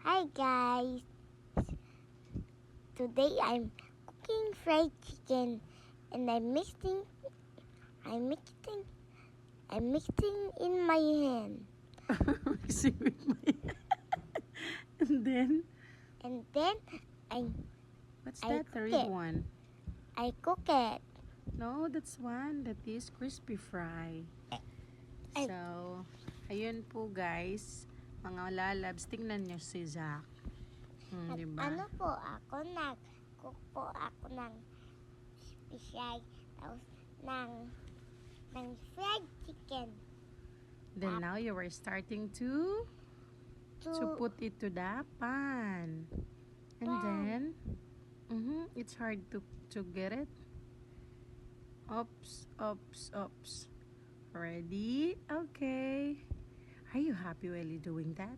Hi guys, today I'm cooking fried chicken and I'm mixing in my hand Mixing with my and then and then I what's I that? The cook red it. one? I cook it. No, that's one that is crispy fry. Ay. So, ayun po guys, mga lalabs, tingnan nyo si Zach. Diba? Ano po ako nag-cook po ako ng special tapos ng fried chicken Then now you are starting to put it to the pan. And then, it's hard to get it. Oops. Ready? Okay. Are you happy while you're doing that?